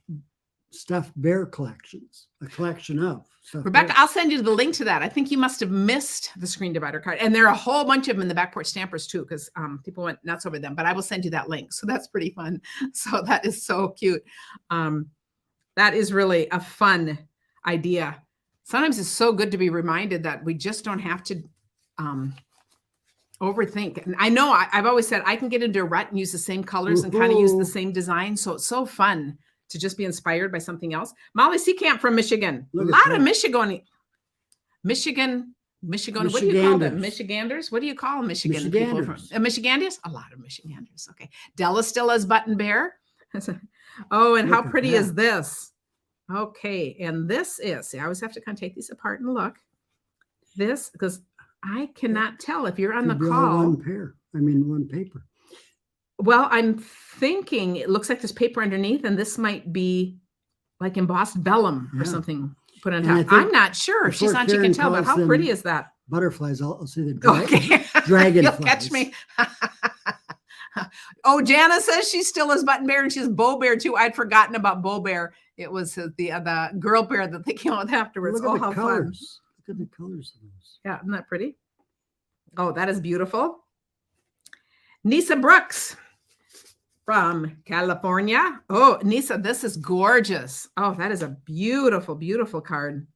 stuffed bear collections, a collection of. Rebecca, I'll send you the link to that. I think you must have missed the screen divider card. And there are a whole bunch of them in the Backport Stampers too, because people went nuts over them, but I will send you that link. So that's pretty fun. So that is so cute. That is really a fun idea. Sometimes it's so good to be reminded that we just don't have to overthink. And I know I've always said I can get into a rut and use the same colors and kind of use the same design. So it's so fun to just be inspired by something else. Molly Seacamp from Michigan. A lot of Michigan. What do you call them? Michiganders? What do you call Michigan people from? Michiganders? A lot of Michiganders. Okay. Della still has button bear. Oh, and how pretty is this? Okay. And this is, see, I always have to kind of take these apart and look. This, because I cannot tell if you're on the call. One paper. Well, I'm thinking it looks like there's paper underneath, and this might be like embossed vellum or something put on top. I'm not sure. She's on, she can tell, but how pretty is that? Butterflies. I'll say the dragonflies. You'll catch me. Oh, Jana says she still has button bear, and she's Bo Bear too. I'd forgotten about Bo Bear. It was the girl bear that they came out with afterwards. Look at how colors. Fun. Look at the colors of those. Yeah, isn't that pretty? Oh, that is beautiful. Nisa Brooks from California. Oh, Nisa, this is gorgeous. Oh, that is a beautiful, beautiful card.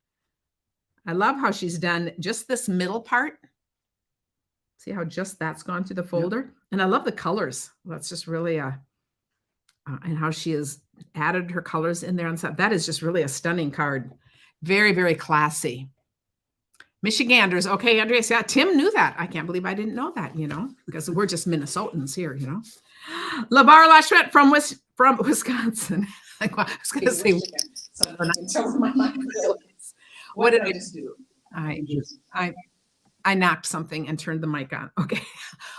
I love how she's done just this middle part. See how just that's gone through the folder? Yep. And I love the colors. That's just really and how she has added her colors in there on top. That is just really a stunning card. Very, very classy. Michiganders. Okay, Andreas. Yeah, Tim knew that. I can't believe I didn't know that, because we're just Minnesotans here, LeVar Lachette from Wisconsin. I was going to say, what did I just do? I knocked something and turned the mic on. Okay.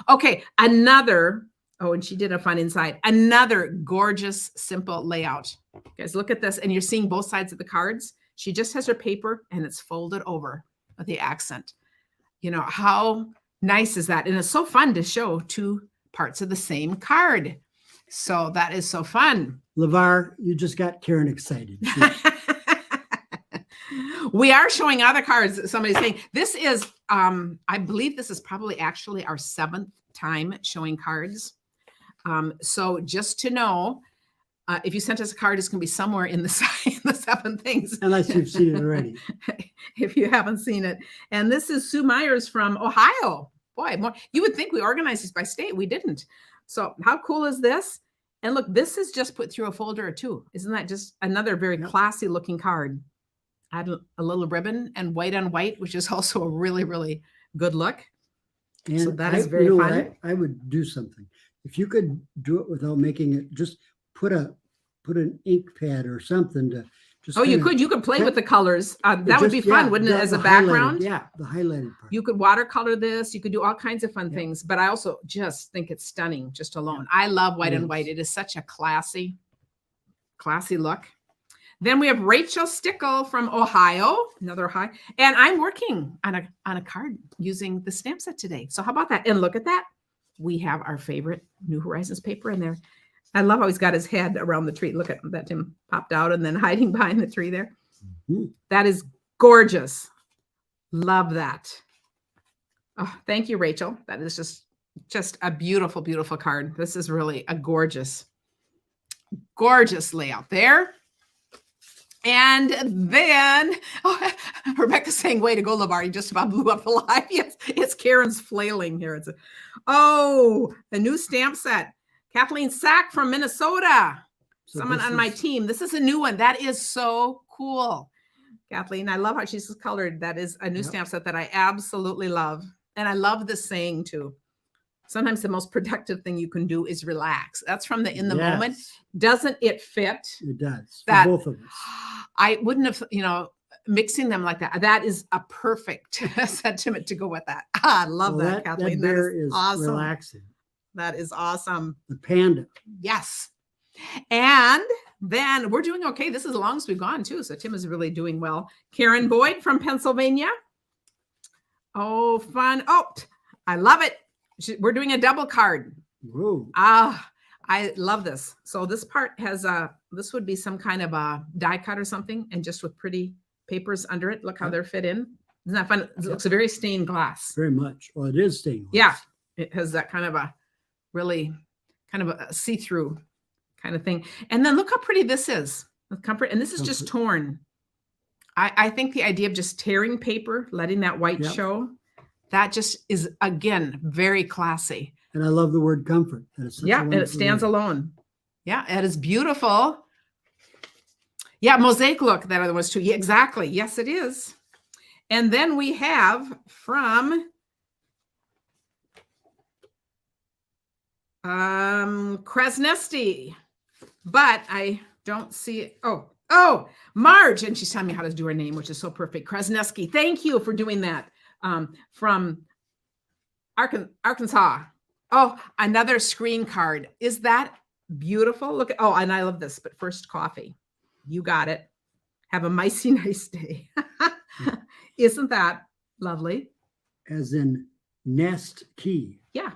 Okay. Another, and she did a fun inside. Another gorgeous, simple layout. Guys, look at this. And you're seeing both sides of the cards. She just has her paper and it's folded over with the accent. How nice is that? And it's so fun to show two parts of the same card. So that is so fun. LeVar, you just got Karen excited. We are showing other cards. Somebody's saying this is, I believe this is probably actually our 7th time showing cards. So just to know, if you sent us a card, it's going to be somewhere in the 7 things. Unless you've seen it already. If you haven't seen it. And this is Sue Myers from Ohio. Boy, you would think we organized these by state. We didn't. So how cool is this? And look, this is just put through a folder or two. Isn't that just another very classy looking card? Add a little ribbon and white on white, which is also a really, really good look. And so that is very fun. I would do something. If you could do it without making it, just put a put an ink pad or something to just. Oh, you could play with the colors. That would be fun, wouldn't it? As a background. Yeah, the highlighted part. You could watercolor this. You could do all kinds of fun things. But I also just think it's stunning just alone. I love white and white. It is such a classy look. Then we have Rachel Stickle from Ohio, another Ohio. And I'm working on a card using the stamp set today. So how about that? And look at that. We have our favorite New Horizons paper in there. I love how he's got his head around the tree. Look at that, Tim popped out and then hiding behind the tree there. Mm-hmm. That is gorgeous. Love that. Oh, thank you, Rachel. That is just a beautiful, beautiful card. This is really a gorgeous layout there. And then, Rebecca's saying, way to go, LeVar. You just about blew up the live. Yes, it's Karen's flailing here. The new stamp set. Kathleen Sack from Minnesota. So someone on my team. This is a new one. That is so cool. Kathleen, I love how she's colored. That is a new stamp set that I absolutely love. And I love this saying too. Sometimes the most productive thing you can do is relax. That's from the In the Moment. Doesn't it fit? It does. For both of us. I wouldn't have, mixing them like that. That is a perfect sentiment to go with that. I love that, Kathleen. That is awesome. Relaxing. That is awesome. The panda. Yes. And then we're doing okay. This is the longest we've gone too. So Tim is really doing well. Karen Boyd from Pennsylvania. Oh, fun. Oh, I love it. We're doing a double card. Whoa. I love this. So this part has this would be some kind of a die cut or something, and just with pretty papers under it. Look how they're fit in. Isn't that fun? It looks a very stained glass. Very much. Well, it is stained glass. Yeah. It has that kind of a really kind of a see-through kind of thing. And then look how pretty this is with comfort. And this is just torn. I think the idea of just tearing paper, letting that white show, that just is, again, very classy. And I love the word comfort. And it stands alone. Yeah, it is beautiful. Yeah, mosaic look, that other was too. Yeah, exactly. Yes, it is. And then we have from Krasnesty, but I don't see it. Oh, Marge. And she's telling me how to do her name, which is so perfect. Krasnesky. Thank you for doing that. From Arkansas. Oh, another screen card. Is that beautiful? Look at, and I love this, but first coffee. You got it. Have a micey nice day. Isn't that lovely? As in nest key. Yeah.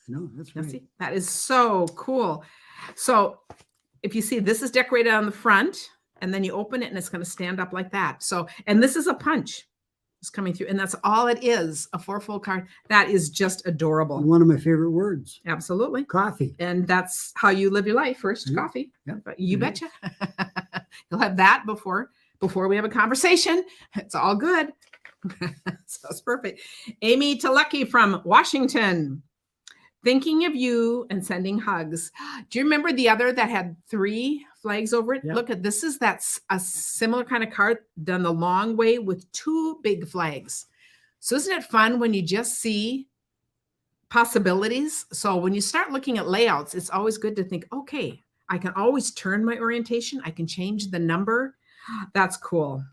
No, that's right. See, that is so cool. So if you see, this is decorated on the front, and then you open it and it's going to stand up like that. So, and this is a punch. It's coming through, and that's all it is, a 4-fold card. That is just adorable. One of my favorite words. Absolutely. Coffee. And that's how you live your life. First, coffee. Yeah. You betcha. You'll have that before we have a conversation. It's all good. So it's perfect. Amy Talecki from Washington. Thinking of you and sending hugs. Do you remember the other that had 3 flags over it? Yep. Look at this. That's a similar kind of card done the long way with 2 big flags. So isn't it fun when you just see possibilities? So when you start looking at layouts, it's always good to think, okay, I can always turn my orientation. I can change the number. That's cool.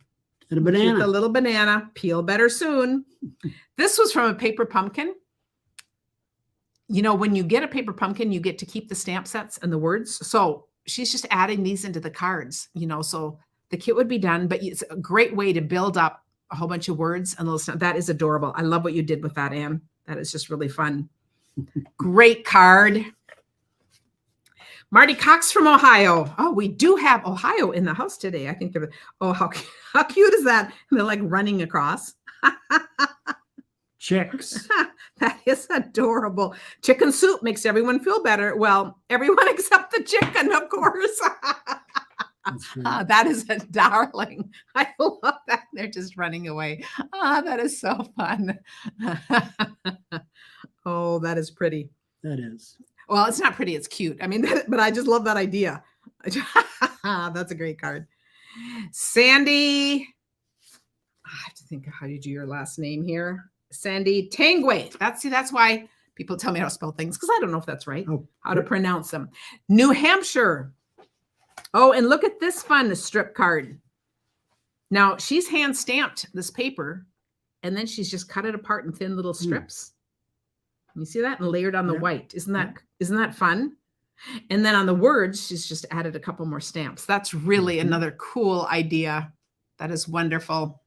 And a banana. The little banana. Peel better soon. This was from a paper pumpkin. When you get a paper pumpkin, you get to keep the stamp sets and the words. So she's just adding these into the cards, so the kit would be done, but it's a great way to build up a whole bunch of words and little stuff. That is adorable. I love what you did with that, Anne. That is just really fun. Great card. Marty Cox from Ohio. Oh, we do have Ohio in the house today. I think they're, how cute is that? And they're like running across. Chicks. That is adorable. Chicken soup makes everyone feel better. Well, everyone except the chicken, of course. That is a darling. I love that. They're just running away. That is so fun. Oh, that is pretty. That is. Well, it's not pretty. It's cute. I mean, but I just love that idea. That's a great card. Sandy. I have to think of how you do your last name here. Sandy Tangway. That's why people tell me how to spell things, because I don't know if that's right. How to pronounce them. New Hampshire. Oh, and look at this fun strip card. Now, she's hand stamped this paper, and then she's just cut it apart in thin little strips. You see that? And layered on the white. Isn't that fun? And then on the words, she's just added a couple more stamps. That's really another cool idea. That is wonderful.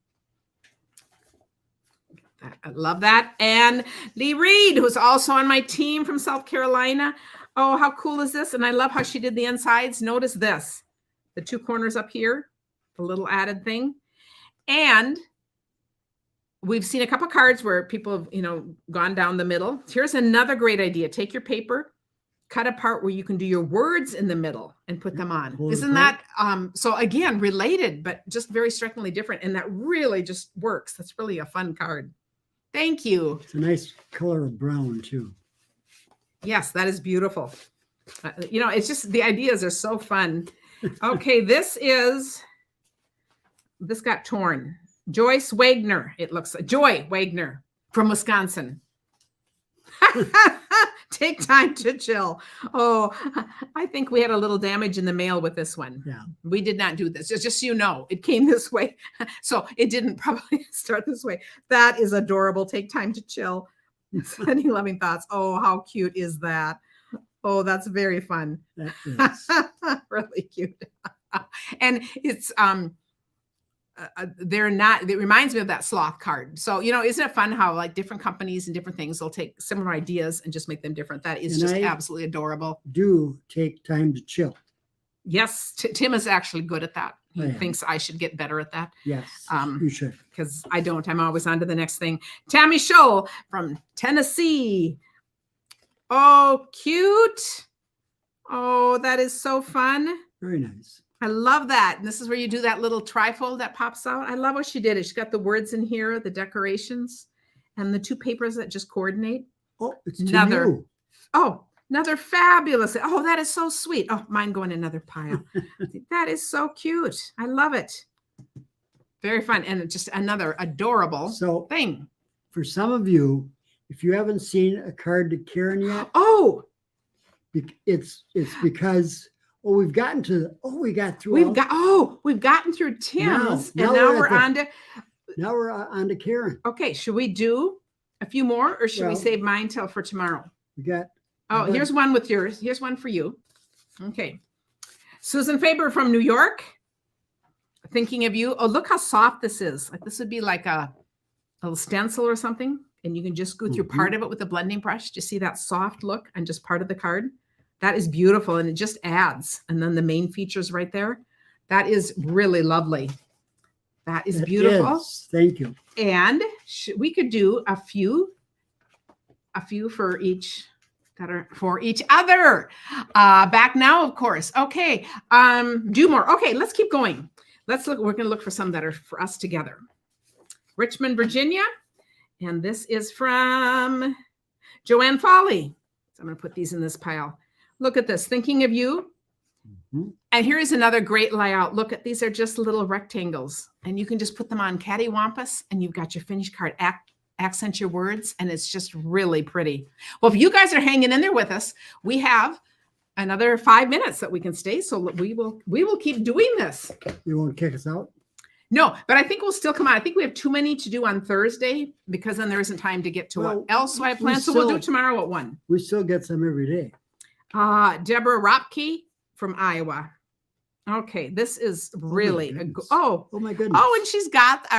I love that. And Lee Reed, who's also on my team from South Carolina. Oh, how cool is this? And I love how she did the insides. Notice this, the two corners up here, the little added thing. And we've seen a couple cards where people have, gone down the middle. Here's another great idea. Take your paper, cut a part where you can do your words in the middle and put them on. Isn't that, so again, related, but just very strikingly different. And that really just works. That's really a fun card. Thank you. It's a nice color of brown too. Yes, that is beautiful. It's just, the ideas are so fun. Okay, this got torn. Joyce Wagner. It looks like Joy Wagner from Wisconsin. Take time to chill. Oh, I think we had a little damage in the mail with this one. Yeah. We did not do this. Just so you know, it came this way. So it didn't probably start this way. That is adorable. Take time to chill. Sending loving thoughts. Oh, how cute is that? Oh, that's very fun. That is. Really cute. And it's they're not, it reminds me of that Sloth card. So, isn't it fun how like different companies and different things will take similar ideas and just make them different? That is just absolutely adorable. Do take time to chill. Yes. Tim is actually good at that. He thinks I should get better at that. Yes, you should. Because I don't. I'm always on to the next thing. Tammy Scholl from Tennessee. Oh, cute. Oh, that is so fun. Very nice. I love that. And this is where you do that little trifold that pops out. I love what she did. She's got the words in here, the decorations, and the two papers that just coordinate. Oh, it's another. Oh, another fabulous. Oh, that is so sweet. Oh, mine going in another pile. That is so cute. I love it. Very fun. And just another adorable thing. For some of you, if you haven't seen a card to Karen yet, it's because we've gotten through Tim's, and now we're on to Karen. Okay, should we do a few more, or should we save mine till for tomorrow? We got. Here's one with yours. Here's one for you. Okay, Susan Faber from New York. Thinking of you. Oh, look how soft this is. Like this would be like a little stencil or something, and you can just go through part of it with a blending brush. Do you see that soft look and just part of the card? That is beautiful, and it just adds. And then the main features right there. That is really lovely. That is beautiful. Thank you. And we could do a few for each that are for each other. Back now, of course. Okay. Do more. Okay, let's keep going. Let's look. We're going to look for some that are for us together. Richmond, Virginia. And this is from Joanne Foley. So I'm going to put these in this pile. Look at this. Thinking of you. And here's another great layout. Look at these are just little rectangles, and you can just put them on cattywampus, and you've got your finished card. Accent your words, and it's just really pretty. Well, if you guys are hanging in there with us, we have another 5 minutes that we can stay. So we will keep doing this. You won't kick us out? No, but I think we'll still come on. I think we have too many to do on Thursday because then there isn't time to get to what else I have planned. So we'll do tomorrow at 1. We still get some every day. Deborah Ropke from Iowa. Okay, this is really oh my goodness. Oh, and she's got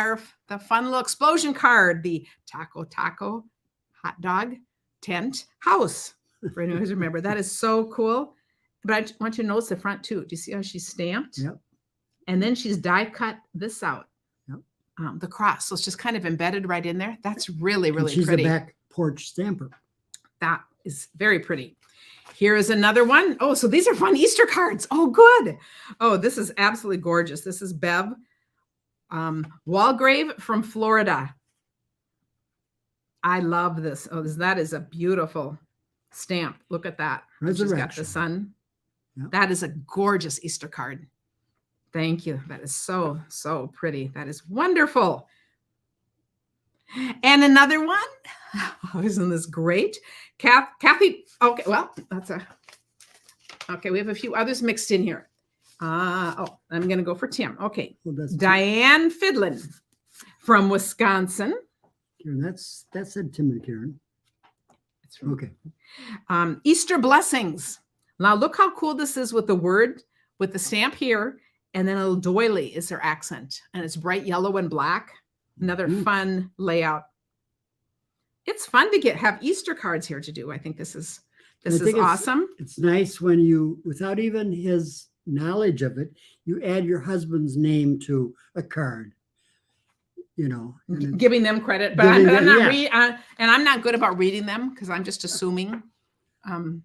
the fun little explosion card, the taco hot dog tent house. For anyone who's remember, that is so cool. But I want you to notice the front too. Do you see how she's stamped? Yep. And then she's die cut this out. Yep. The cross. So it's just kind of embedded right in there. That's really, really she's pretty. She's a back porch stamper. That is very pretty. Here is another one. Oh, so these are fun Easter cards. Oh, good. Oh, this is absolutely gorgeous. This is Bev Walgrave from Florida. I love this. Oh, that is a beautiful stamp. Look at that. She's got the sun. Yep. That is a gorgeous Easter card. Thank you. That is so, so pretty. That is wonderful. And another one. Oh, isn't this great? Kathy. Okay, well, okay. We have a few others mixed in here. I'm going to go for Tim. Okay. Well, that's Diane Fidlin from Wisconsin. Karen, that said Tim and Karen. It's from, Okay. Easter blessings. Now look how cool this is with the word, with the stamp here, and then a little doily is their accent, and it's bright yellow and black. Another fun layout. It's fun to have Easter cards here to do. I think this is awesome. It's nice when you, without even his knowledge of it, you add your husband's name to a card. You know, giving them credit, but I'm not and I'm not good about reading them because I'm just assuming. And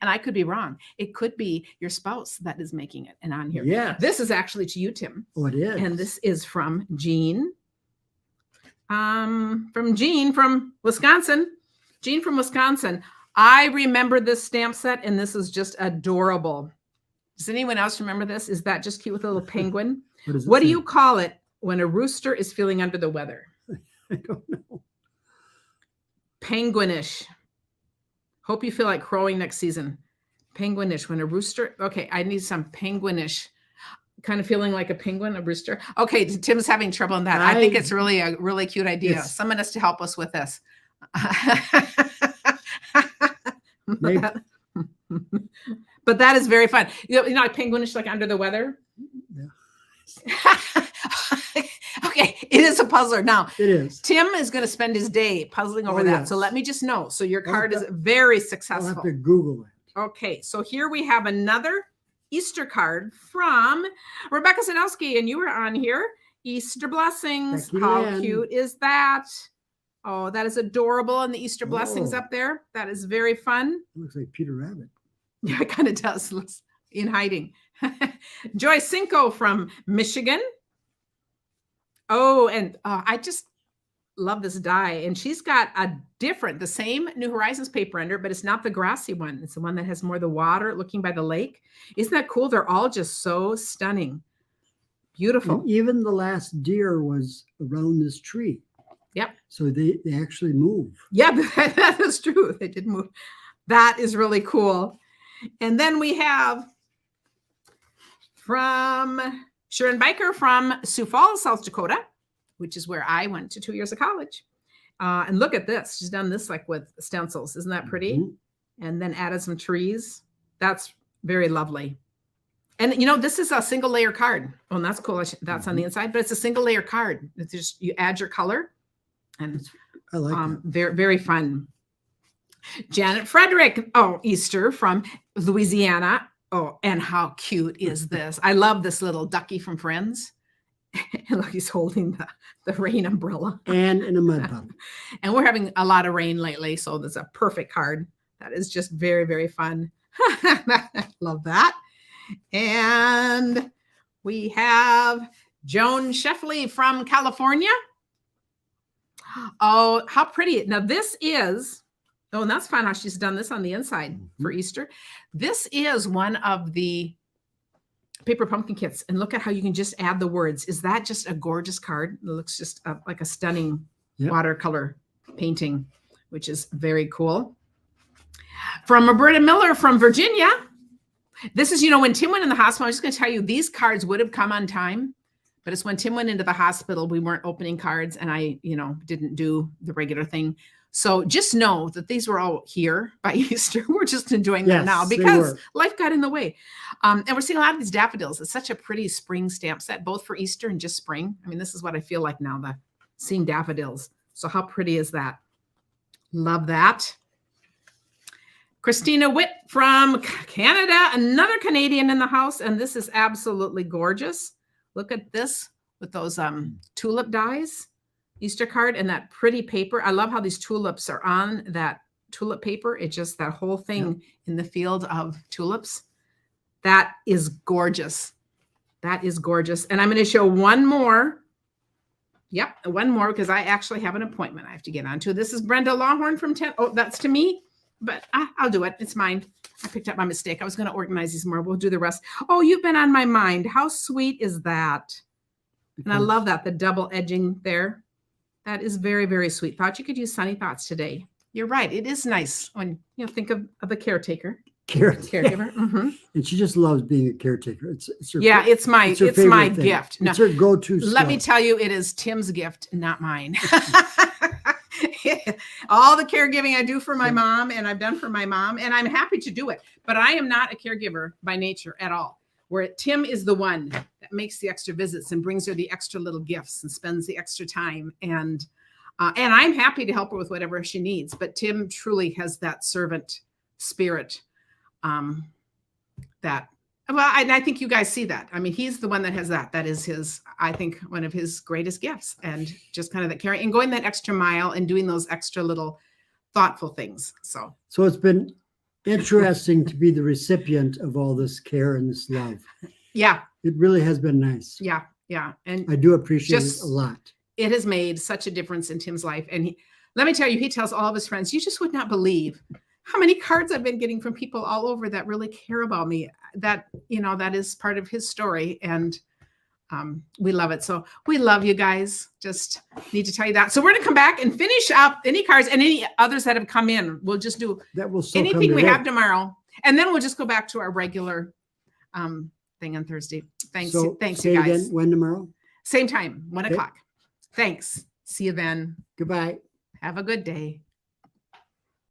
I could be wrong. It could be your spouse that is making it. And on here, yeah, this is actually to you, Tim. Oh, it is. And this is from Jean. From Jean from Wisconsin. Jean from Wisconsin. I remember this stamp set, and this is just adorable. Does anyone else remember this? Is that just cute with a little penguin? What do you call it when a rooster is feeling under the weather? I don't know. Penguinish. Hope you feel like crowing next season. Penguinish. When a rooster. Okay, I need some penguinish. Kind of feeling like a penguin, a rooster. Okay, Tim's having trouble in that. I think it's really a really cute idea. Someone has to help us with this. But that is very fun. You know, like penguinish, like under the weather. Yeah. Okay, it is a puzzler. Now, it is. Tim is going to spend his day puzzling over that. Yes. So let me just know. So your card is very successful. I'll have to Google it. Okay, so here we have another Easter card from Rebecca Sadowski, and you were on here. Easter blessings. How cute is that? Oh, that is adorable. And the Easter blessings up there. That is very fun. It looks like Peter Rabbit. Yeah, it kind of does. It looks in hiding. Joy Cinco from Michigan. Oh, and I just love this die. And she's got the same New Horizons paper under, but it's not the grassy one. It's the one that has more of the water looking by the lake. Isn't that cool? They're all just so stunning. Beautiful. And even the last deer was around this tree. Yep. So they actually move. Yeah, that is true. They did move. That is really cool. And then we have from Sharon Biker from Sioux Falls, South Dakota, which is where I went to 2 years of college. And look at this. She's done this like with stencils. Isn't that pretty? Mm-hmm. And then added some trees. That's very lovely. And, you know, this is a single layer card. Oh, and that's cool. That's on the inside, but it's a single layer card. It's just, you add your color. And I like that. Very, very fun. Janet Frederick. Oh, Easter from Louisiana. Oh, and how cute is this? I love this little ducky from Friends. And look, he's holding the rain umbrella. And in a mud puddle. And we're having a lot of rain lately, so that's a perfect card. That is just very, very fun. Love that. And we have Joan Sheffley from California. Oh, how pretty. Now this is, oh, and that's fun how she's done this on the inside for Easter. This is one of the paper pumpkin kits. And look at how you can just add the words. Is that just a gorgeous card? It looks just like a stunning watercolor painting, which is very cool. From Roberta Miller from Virginia. This is, you know, when Tim went in the hospital, I'm just going to tell you, these cards would have come on time. But it's when Tim went into the hospital, we weren't opening cards, and I, you know, didn't do the regular thing. So just know that these were all here by Easter. We're just enjoying them now because life got in the way. And we're seeing a lot of these daffodils. It's such a pretty spring stamp set, both for Easter and just spring. I mean, this is what I feel like now, seeing daffodils. So how pretty is that? Love that. Christina Witt from Canada, another Canadian in the house. And this is absolutely gorgeous. Look at this with those tulip dies, Easter card, and that pretty paper. I love how these tulips are on that tulip paper. It's just that whole thing in the field of tulips. That is gorgeous. That is gorgeous. And I'm going to show one more. Yep, one more because I actually have an appointment I have to get onto. This is Brenda Lawhorn from 10. Oh, that's to me, but I'll do it. It's mine. I picked up my mistake. I was going to organize these more. We'll do the rest. Oh, you've been on my mind. How sweet is that? And I love that, the double edging there. That is very, very sweet. Thought you could use Sunny Thoughts today. You're right. It is nice when you think of the caretaker. caregiver. And she just loves being a caretaker. It's her, Yeah, it's my her favorite thing. gift. No, It's her go-to let me stuff. tell you, it is Tim's gift, not mine. All the caregiving I do for my mom, and I've done for my mom, and I'm happy to do it. But I am not a caregiver by nature at all. Where Tim is the one that makes the extra visits and brings her the extra little gifts and spends the extra time. And I'm happy to help her with whatever she needs. But Tim truly has that servant spirit. I think you guys see that. I mean, he's the one that has that. That is his, I think, one of his greatest gifts. And just kind of that caring and going that extra mile and doing those extra little thoughtful things. So it's been interesting to be the recipient of all this care and this love. Yeah. It really has been nice. Yeah. Yeah. And I do appreciate it a lot. It has made such a difference in Tim's life. And let me tell you, he tells all of his friends, you just would not believe how many cards I've been getting from people all over that really care about me. That, that is part of his story. And we love it. So we love you guys. Just need to tell you that. So we're going to come back and finish up any cards and any others that have come in. We'll just do anything we have tomorrow. And then we'll just go back to our regular thing on Thursday. Thanks. So Thanks, you guys. Again, when tomorrow? Same time, 1:00. Thanks. See you then. Goodbye. Have a good day.